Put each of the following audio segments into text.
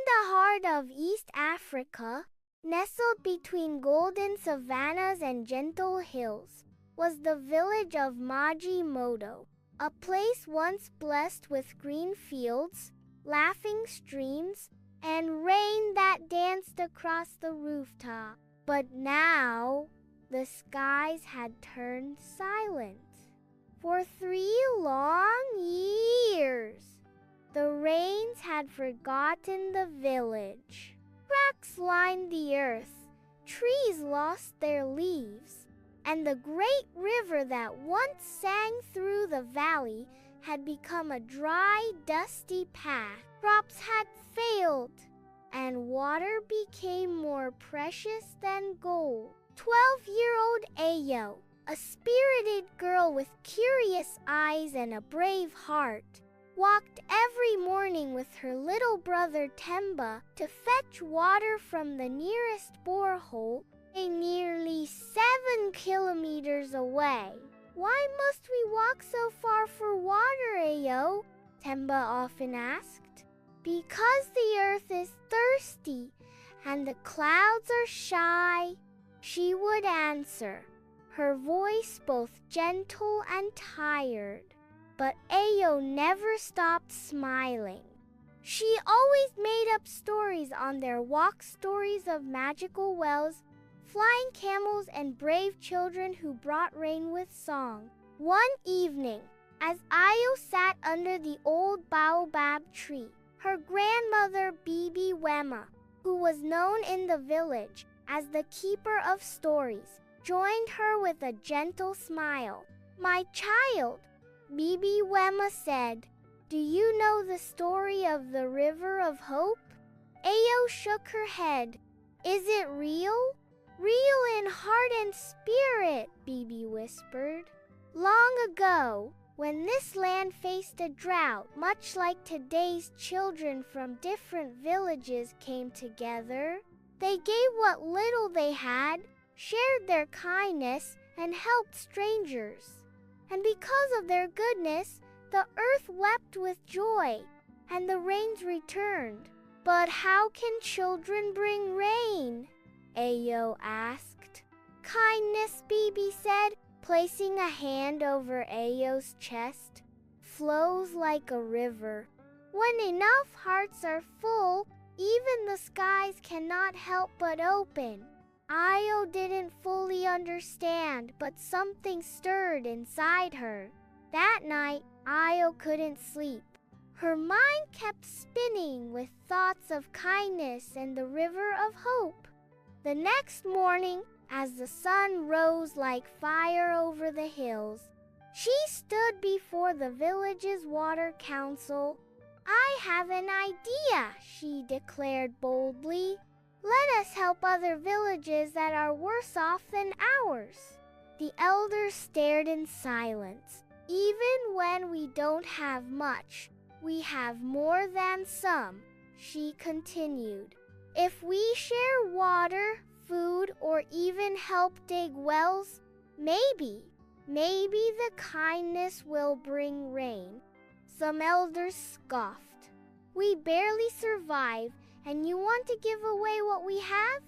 the heart of East Africa, nestled between golden savannas and gentle hills, was the village of Maji Moto, a place once blessed with green fields, laughing streams, and rain that danced across the rooftop. But now, the skies had turned silent. For 3 long years, the rains had forgotten the village. Cracks lined the earth, trees lost their leaves, and the great river that once sang through the valley had become a dry, dusty path. Crops had failed, and water became more precious than gold. 12-year-old Ayo, a spirited girl with curious eyes and a brave heart, walked every morning with her little brother Temba to fetch water from the nearest borehole, nearly 7 kilometers away. "Why must we walk so far for water, Ayo?" Temba often asked. "Because the earth is thirsty and the clouds are shy," she would answer, her voice both gentle and tired. But Ayo never stopped smiling. She always made up stories on their walk, stories of magical wells, flying camels, and brave children who brought rain with song. One evening, as Ayo sat under the old baobab tree, her grandmother Bibi Wema, who was known in the village as the keeper of stories, joined her with a gentle smile. "My child," Bibi Wema said, "do you know the story of the River of Hope?" Ayo shook her head. "Is it real?" "Real in heart and spirit," Bibi whispered. "Long ago, when this land faced a drought, much like today's children from different villages came together, they gave what little they had, shared their kindness, and helped strangers. And because of their goodness, the earth wept with joy, and the rains returned." "But how can children bring rain?" Ayo asked. "Kindness," Bibi said, placing a hand over Ayo's chest, "flows like a river. When enough hearts are full, even the skies cannot help but open." Ayo didn't fully understand, but something stirred inside her. That night, Ayo couldn't sleep. Her mind kept spinning with thoughts of kindness and the river of hope. The next morning, as the sun rose like fire over the hills, she stood before the village's water council. "I have an idea," she declared boldly. "Let us help other villages that are worse off than ours." The elders stared in silence. "Even when we don't have much, we have more than some," she continued. "If we share water, food, or even help dig wells, maybe the kindness will bring rain." Some elders scoffed. "We barely survive, and you want to give away what we have?"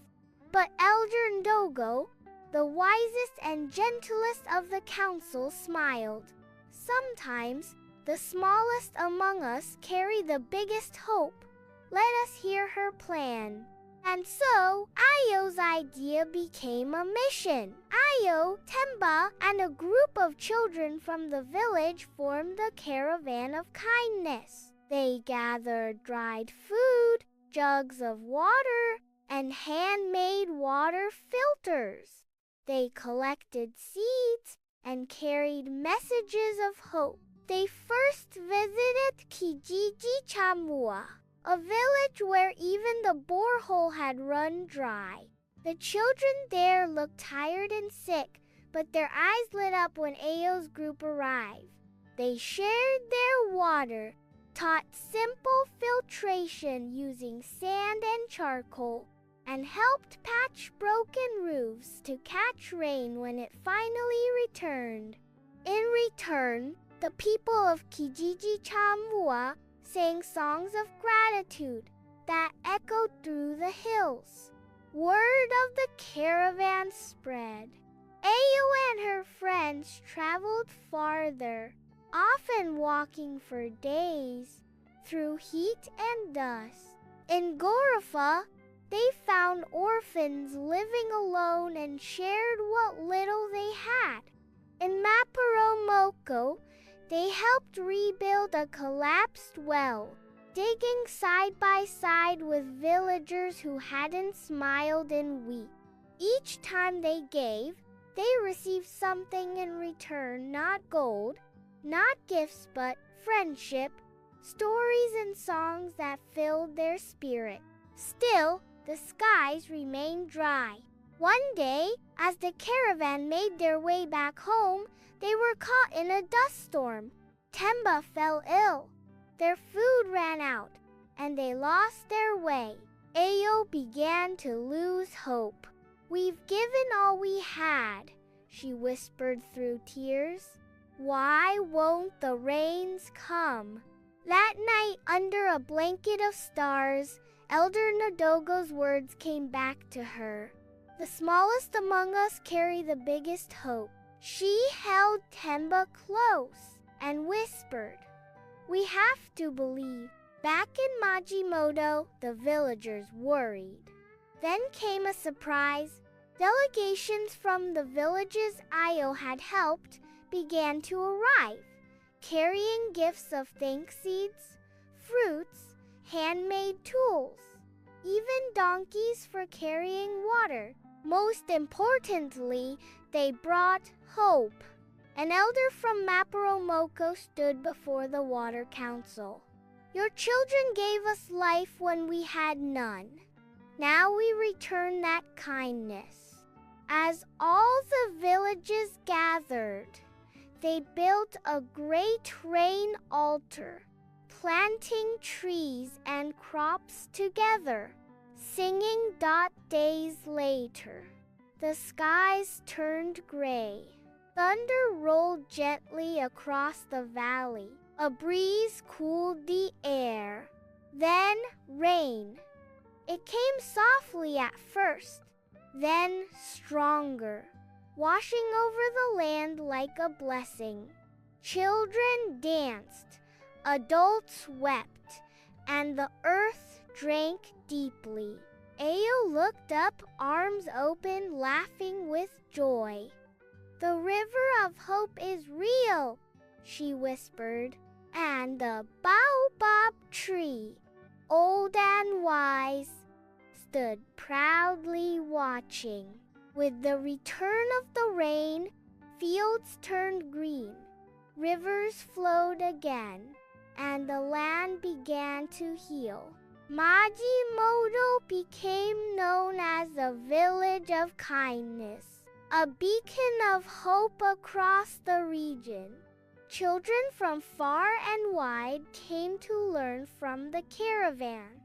But Elder Ndogo, the wisest and gentlest of the council, smiled. "Sometimes the smallest among us carry the biggest hope. Let us hear her plan." And so, Ayo's idea became a mission. Ayo, Temba, and a group of children from the village formed the Caravan of Kindness. They gathered dried food, jugs of water, and handmade water filters. They collected seeds and carried messages of hope. They first visited Kijiji Chamua, a village where even the borehole had run dry. The children there looked tired and sick, but their eyes lit up when Ayo's group arrived. They shared their water, taught simple filtration using sand and charcoal, and helped patch broken roofs to catch rain when it finally returned. In return, the people of Kijiji Chamua sang songs of gratitude. that echoed through the hills. Word of the caravan spread. Ayo and her friends traveled farther, often walking for days, through heat and dust. In Gorofa, they found orphans living alone and shared what little they had. In Maporomoko, they helped rebuild a collapsed well, digging side by side with villagers who hadn't smiled in weeks. Each time they gave, they received something in return, not gold, not gifts, but friendship, stories and songs that filled their spirit. Still, the skies remained dry. One day, as the caravan made their way back home, they were caught in a dust storm. Temba fell ill. Their food ran out, and they lost their way. Ayo began to lose hope. "We've given all we had," she whispered through tears. "Why won't the rains come?" That night, under a blanket of stars, Elder Nadogo's words came back to her. "The smallest among us carry the biggest hope." She held Temba close and whispered, "We have to believe." Back in Maji Moto, the villagers worried. Then came a surprise. Delegations from the villages Ayo had helped began to arrive, carrying gifts of thank seeds, fruits, handmade tools, even donkeys for carrying water. Most importantly, they brought hope. An elder from Maporomoko stood before the Water Council. "Your children gave us life when we had none. Now we return that kindness." As all the villages gathered, they built a great rain altar, planting trees and crops together, singing. Days later, the skies turned gray. Thunder rolled gently across the valley. A breeze cooled the air. Then rain. It came softly at first, then stronger, washing over the land like a blessing. Children danced, adults wept, and the earth drank deeply. Ayo looked up, arms open, laughing with joy. "The river of hope is real," she whispered, "and the baobab tree, old and wise, stood proudly watching." With the return of the rain, fields turned green, rivers flowed again, and the land began to heal. Maji Moto became known as a village of kindness, a beacon of hope across the region. Children from far and wide came to learn from the caravan.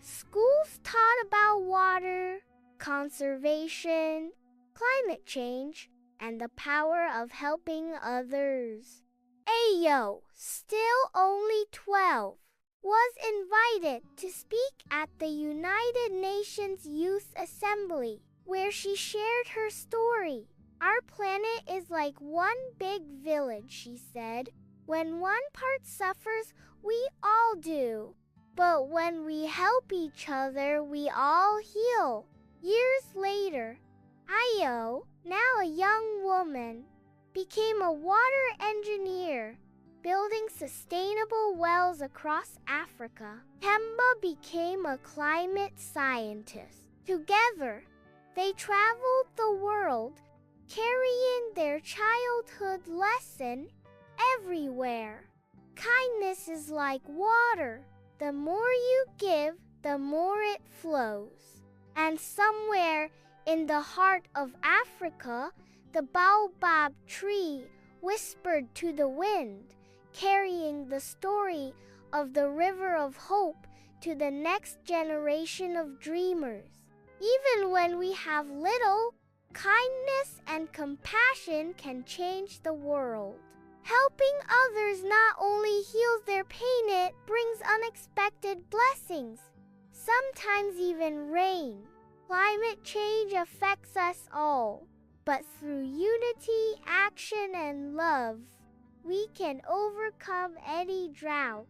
Schools taught about water, conservation, climate change, and the power of helping others. Ayo, still only 12, was invited to speak at the United Nations Youth Assembly, where she shared her story. "Our planet is like one big village," she said. "When one part suffers, we all do. But when we help each other, we all heal." Years later, Ayo, now a young woman, became a water engineer, building sustainable wells across Africa. Temba became a climate scientist. Together, they traveled the world, carrying their childhood lesson everywhere. Kindness is like water. The more you give, the more it flows. And somewhere in the heart of Africa, the baobab tree whispered to the wind, carrying the story of the river of hope to the next generation of dreamers. Even when we have little, kindness and compassion can change the world. Helping others not only heals their pain, it brings unexpected blessings. sometimes even rain. Climate change affects us all, but through unity, action, and love, we can overcome any drought.